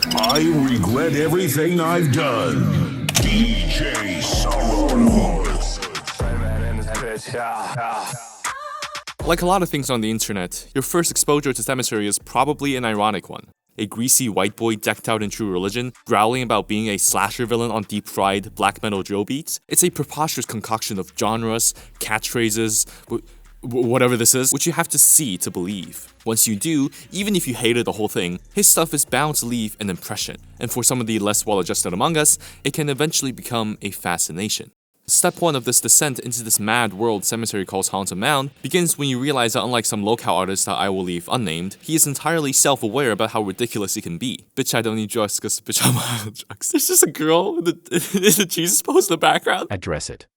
I regret everything I've done. DJ Sorrow. Like a lot of things on the internet, your first exposure to Sematary is probably an ironic one. A greasy white boy decked out in true religion, growling about being a slasher villain on deep-fried black metal drill beats. It's a preposterous concoction of genres, catchphrases, whatever this is, which you have to see to believe. Once you do, even if you hated the whole thing, his stuff is bound to leave an impression. And for some of the less well-adjusted among us, it can eventually become a fascination. Step 1 of this descent into this mad world Sematary calls Haunted Mound begins when you realize that unlike some local artists that I will leave unnamed, he is entirely self-aware about how ridiculous he can be. Bitch, I don't need drugs cause bitch, I'm on drugs. There's just a girl in the Jesus pose in the background. Address it.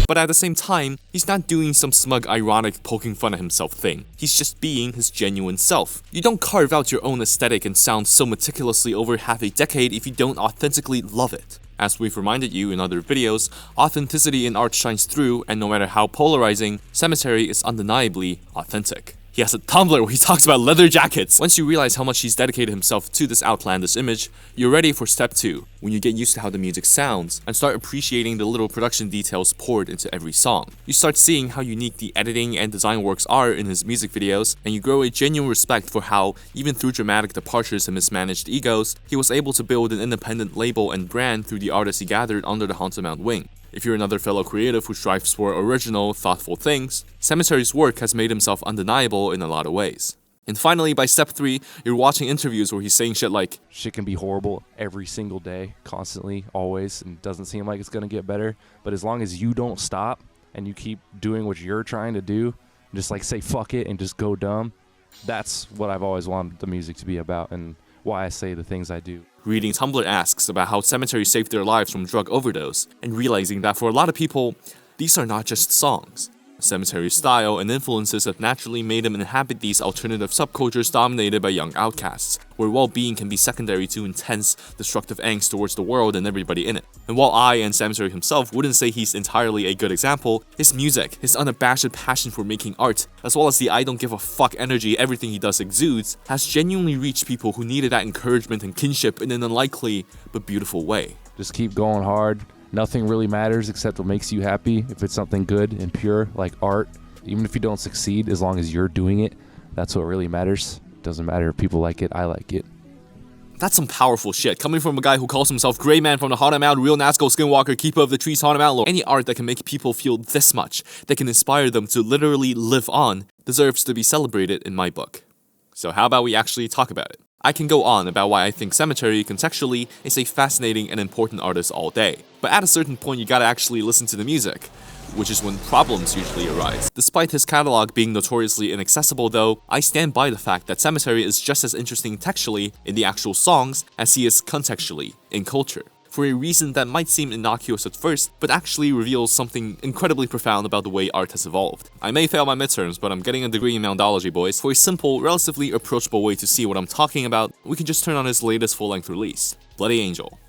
But at the same time, he's not doing some smug, ironic, poking fun at himself thing. He's just being his genuine self. You don't carve out your own aesthetic and sound so meticulously over half a decade if you don't authentically love it. As we've reminded you in other videos, authenticity in art shines through, and no matter how polarizing, Sematary is undeniably authentic. He has a Tumblr where he talks about leather jackets. Once you realize how much he's dedicated himself to this outlandish image, you're ready for step 2, when you get used to how the music sounds and start appreciating the little production details poured into every song. You start seeing how unique the editing and design works are in his music videos, and you grow a genuine respect for how, even through dramatic departures and mismanaged egos, he was able to build an independent label and brand through the artists he gathered under the Haunted Mound wing. If you're another fellow creative who strives for original, thoughtful things, Sematary's work has made himself undeniable in a lot of ways. And finally, by step 3, you're watching interviews where he's saying shit like, "Shit can be horrible every single day, constantly, always, and it doesn't seem like it's gonna get better. But as long as you don't stop and you keep doing what you're trying to do, just like say fuck it and just go dumb, that's what I've always wanted the music to be about and why I say the things I do." Reading Tumblr asks about how Sematary saved their lives from drug overdose, and realizing that for a lot of people, these are not just songs. Sematary's style and influences have naturally made him inhabit these alternative subcultures dominated by young outcasts, where well-being can be secondary to intense, destructive angst towards the world and everybody in it. And while I and Sematary himself wouldn't say he's entirely a good example, his music, his unabashed passion for making art, as well as the I don't give a fuck energy everything he does exudes, has genuinely reached people who needed that encouragement and kinship in an unlikely but beautiful way. Just keep going hard. Nothing really matters except what makes you happy. If it's something good and pure, like art, even if you don't succeed, as long as you're doing it, that's what really matters. Doesn't matter if people like it, I like it. That's some powerful shit, coming from a guy who calls himself Grey Man from the Haunted Mound, Real Nazgul Skinwalker, Keeper of the Trees, Haunted Mound lore. Any art that can make people feel this much, that can inspire them to literally live on, deserves to be celebrated in my book. So how about we actually talk about it? I can go on about why I think Sematary, contextually, is a fascinating and important artist all day. But at a certain point, you gotta actually listen to the music, which is when problems usually arise. Despite his catalog being notoriously inaccessible though, I stand by the fact that Sematary is just as interesting textually in the actual songs as he is contextually in culture. For a reason that might seem innocuous at first, but actually reveals something incredibly profound about the way art has evolved. I may fail my midterms, but I'm getting a degree in Moundology, boys. For a simple, relatively approachable way to see what I'm talking about, we can just turn on his latest full-length release, Bloody Angel,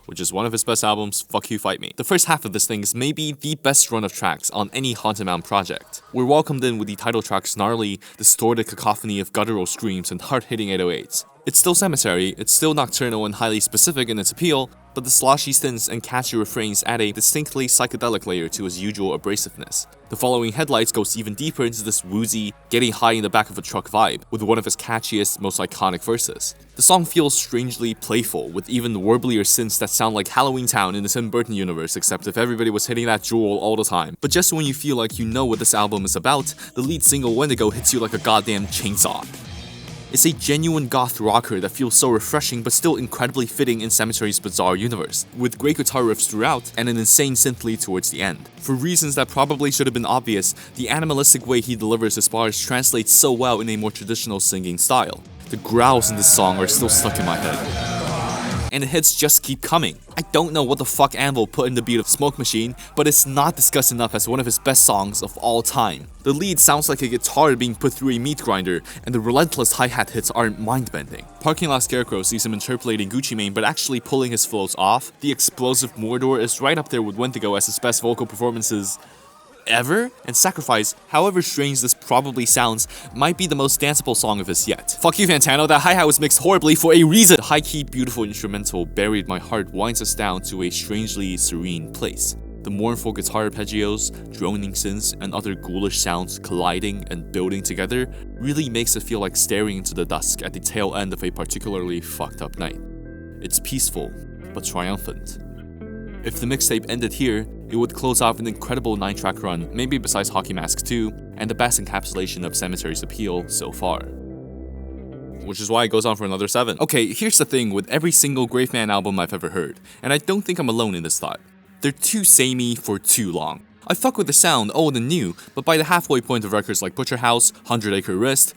which is one of his best albums, Fuck You Fight Me. The first half of this thing is maybe the best run of tracks on any Haunted Mound project. We're welcomed in with the title track's gnarly, distorted cacophony of guttural screams and hard-hitting 808s. It's still Sematary, it's still nocturnal and highly specific in its appeal, but the sloshy synths and catchy refrains add a distinctly psychedelic layer to his usual abrasiveness. The following Headlights goes even deeper into this woozy, getting high in the back of a truck vibe, with one of his catchiest, most iconic verses. The song feels strangely playful, with even warblier synths that sound like Halloween Town in the Tim Burton universe, except if everybody was hitting that jewel all the time. But just when you feel like you know what this album is about, the lead single Wendigo hits you like a goddamn chainsaw. It's a genuine goth rocker that feels so refreshing but still incredibly fitting in Sematary's bizarre universe, with great guitar riffs throughout and an insane synth lead towards the end. For reasons that probably should have been obvious, the animalistic way he delivers his bars translates so well in a more traditional singing style. The growls in this song are still stuck in my head. And the hits just keep coming. I don't know what the fuck Anvil put in the beat of Smoke Machine, but it's not discussed enough as one of his best songs of all time. The lead sounds like a guitar being put through a meat grinder, and the relentless hi-hat hits aren't mind-bending. Parking Lot Scarecrow sees him interpolating Gucci Mane but actually pulling his flows off. The explosive Mordor is right up there with Wendigo as his best vocal performances ever, and Sacrifice, however strange this probably sounds, might be the most danceable song of his yet. Fuck you, Fantano, that hi-hat was mixed horribly for a reason! The high-key, beautiful instrumental Buried My Heart winds us down to a strangely serene place. The mournful guitar arpeggios, droning synths, and other ghoulish sounds colliding and building together really makes it feel like staring into the dusk at the tail end of a particularly fucked up night. It's peaceful, but triumphant. If the mixtape ended here, it would close off an incredible 9-track run, maybe besides Hockey Mask 2, and the best encapsulation of Sematary's appeal so far. Which is why it goes on for another 7. Okay, here's the thing with every single Graveman album I've ever heard, and I don't think I'm alone in this thought. They're too samey for too long. I fuck with the sound, old and new, but by the halfway point of records like Butcher House, 100 Acre Wrist,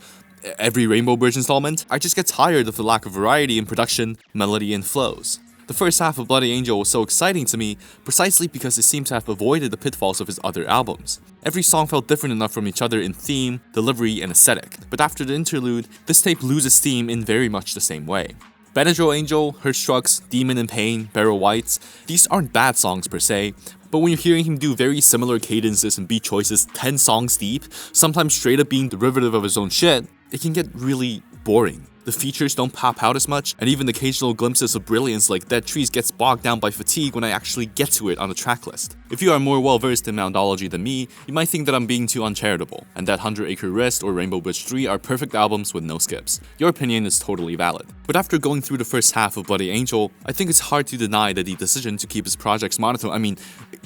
every Rainbow Bridge installment, I just get tired of the lack of variety in production, melody, and flows. The first half of Bloody Angel was so exciting to me precisely because it seemed to have avoided the pitfalls of his other albums. Every song felt different enough from each other in theme, delivery, and aesthetic, but after the interlude, this tape loses steam in very much the same way. Benadryl Angel, Heartstrucks, Demon in Pain, Barrel Whites, these aren't bad songs per se, but when you're hearing him do very similar cadences and beat choices 10 songs deep, sometimes straight up being derivative of his own shit, it can get really boring. The features don't pop out as much, and even the occasional glimpses of brilliance like Dead Trees gets bogged down by fatigue when I actually get to it on the track list. If you are more well versed in Moundology than me, you might think that I'm being too uncharitable, and that 100 Acre Wrist or Rainbow Bridge 3 are perfect albums with no skips. Your opinion is totally valid. But after going through the first half of Bloody Angel, I think it's hard to deny that the decision to keep his projects monotone,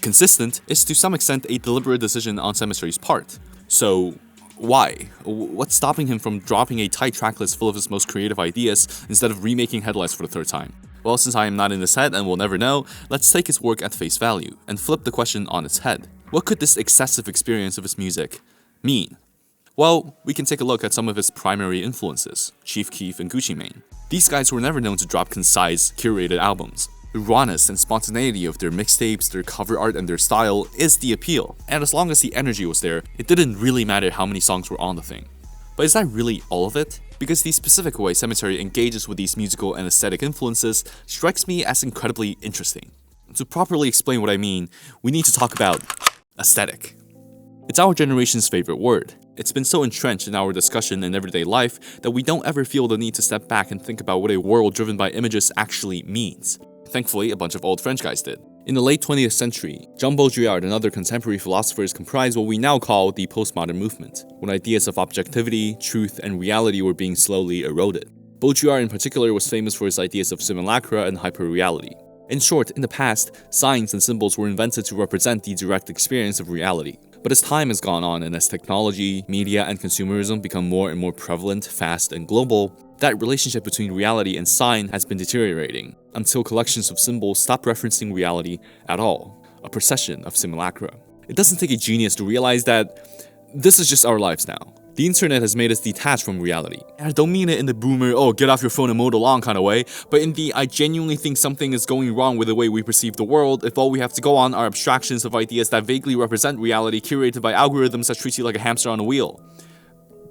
consistent, is to some extent a deliberate decision on Sematary's part. So, why? What's stopping him from dropping a tight tracklist full of his most creative ideas instead of remaking Headlights for the third time? Well, since I am not in his head and will never know, let's take his work at face value and flip the question on its head. What could this excessive experience of his music mean? Well, we can take a look at some of his primary influences, Chief Keef and Gucci Mane. These guys were never known to drop concise, curated albums. The rawness and spontaneity of their mixtapes, their cover art, and their style is the appeal, and as long as the energy was there, it didn't really matter how many songs were on the thing. But is that really all of it? Because the specific way Sematary engages with these musical and aesthetic influences strikes me as incredibly interesting. To properly explain what I mean, we need to talk about aesthetic. It's our generation's favorite word. It's been so entrenched in our discussion in everyday life that we don't ever feel the need to step back and think about what a world driven by images actually means. Thankfully, a bunch of old French guys did. In the late 20th century, Jean Baudrillard and other contemporary philosophers comprised what we now call the postmodern movement, when ideas of objectivity, truth, and reality were being slowly eroded. Baudrillard in particular was famous for his ideas of simulacra and hyperreality. In short, in the past, signs and symbols were invented to represent the direct experience of reality. But as time has gone on and as technology, media, and consumerism become more and more prevalent, fast, and global, that relationship between reality and sign has been deteriorating, until collections of symbols stop referencing reality at all, a precession of simulacra. It doesn't take a genius to realize that this is just our lives now. The internet has made us detached from reality. And I don't mean it in the boomer, oh, get off your phone and mow the lawn kind of way, but in the I genuinely think something is going wrong with the way we perceive the world if all we have to go on are abstractions of ideas that vaguely represent reality curated by algorithms that treat you like a hamster on a wheel.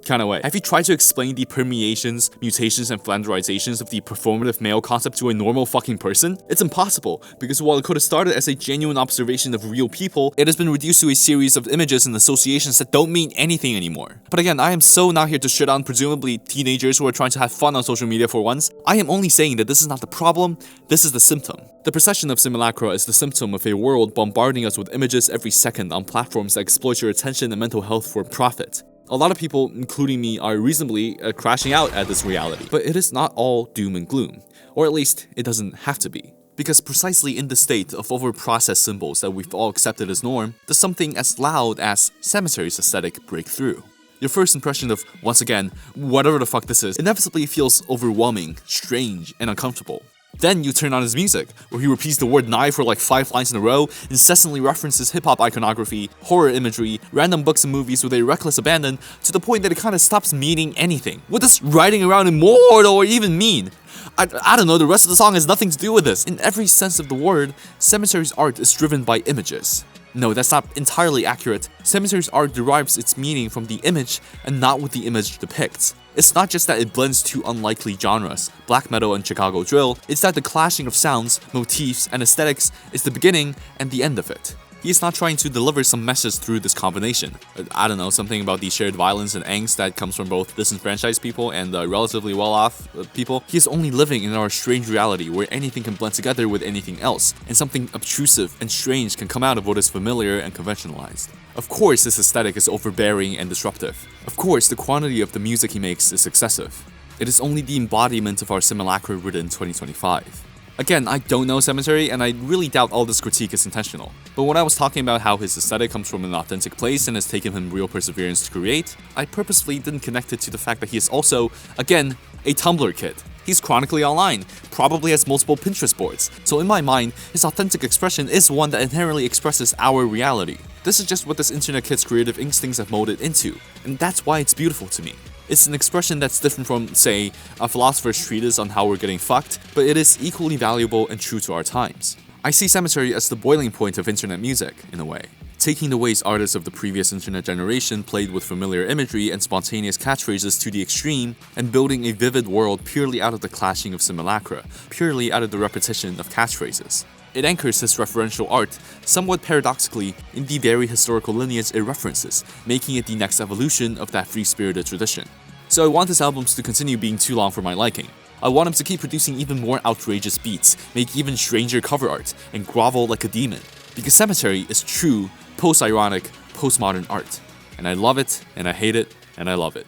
Kind of way. Have you tried to explain the permeations, mutations, and flanderizations of the performative male concept to a normal fucking person? It's impossible, because while it could have started as a genuine observation of real people, it has been reduced to a series of images and associations that don't mean anything anymore. But again, I am so not here to shit on presumably teenagers who are trying to have fun on social media for once. I am only saying that this is not the problem, this is the symptom. The precession of simulacra is the symptom of a world bombarding us with images every second on platforms that exploit your attention and mental health for profit. A lot of people, including me, are reasonably crashing out at this reality. But it is not all doom and gloom. Or at least, it doesn't have to be. Because precisely in the state of over-processed symbols that we've all accepted as norm, does something as loud as Sematary's aesthetic break through. Your first impression of, once again, whatever the fuck this is, inevitably feels overwhelming, strange, and uncomfortable. Then you turn on his music, where he repeats the word knife for like 5 lines in a row, incessantly references hip-hop iconography, horror imagery, random books and movies with a reckless abandon, to the point that it kinda stops meaning anything. What does riding around immortal or even mean? I don't know, the rest of the song has nothing to do with this. In every sense of the word, Sematary's art is driven by images. No, that's not entirely accurate. Sematary's art derives its meaning from the image and not what the image depicts. It's not just that it blends two unlikely genres, black metal and Chicago drill, it's that the clashing of sounds, motifs, and aesthetics is the beginning and the end of it. He is not trying to deliver some message through this combination. I don't know, something about the shared violence and angst that comes from both disenfranchised people and relatively well-off people. He is only living in our strange reality where anything can blend together with anything else, and something obtrusive and strange can come out of what is familiar and conventionalized. Of course, this aesthetic is overbearing and disruptive. Of course, the quantity of the music he makes is excessive. It is only the embodiment of our simulacra-ridden 2025. Again, I don't know Sematary, and I really doubt all this critique is intentional. But when I was talking about how his aesthetic comes from an authentic place and has taken him real perseverance to create, I purposefully didn't connect it to the fact that he is also, again, a Tumblr kid. He's chronically online, probably has multiple Pinterest boards, so in my mind, his authentic expression is one that inherently expresses our reality. This is just what this internet kid's creative instincts have molded into, and that's why it's beautiful to me. It's an expression that's different from, say, a philosopher's treatise on how we're getting fucked, but it is equally valuable and true to our times. I see Sematary as the boiling point of internet music, in a way. Taking the ways artists of the previous internet generation played with familiar imagery and spontaneous catchphrases to the extreme, and building a vivid world purely out of the clashing of simulacra, purely out of the repetition of catchphrases. It anchors his referential art, somewhat paradoxically, in the very historical lineage it references, making it the next evolution of that free-spirited tradition. So I want his albums to continue being too long for my liking. I want him to keep producing even more outrageous beats, make even stranger cover art, and grovel like a demon. Because Sematary is true, post-ironic, postmodern art. And I love it, and I hate it, and I love it.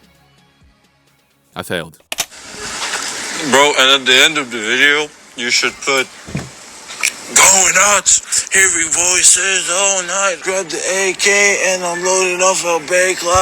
I failed. Bro, and at the end of the video, you should put going nuts, heavy voices all night. Grab the AK and I'm loading off a bake light.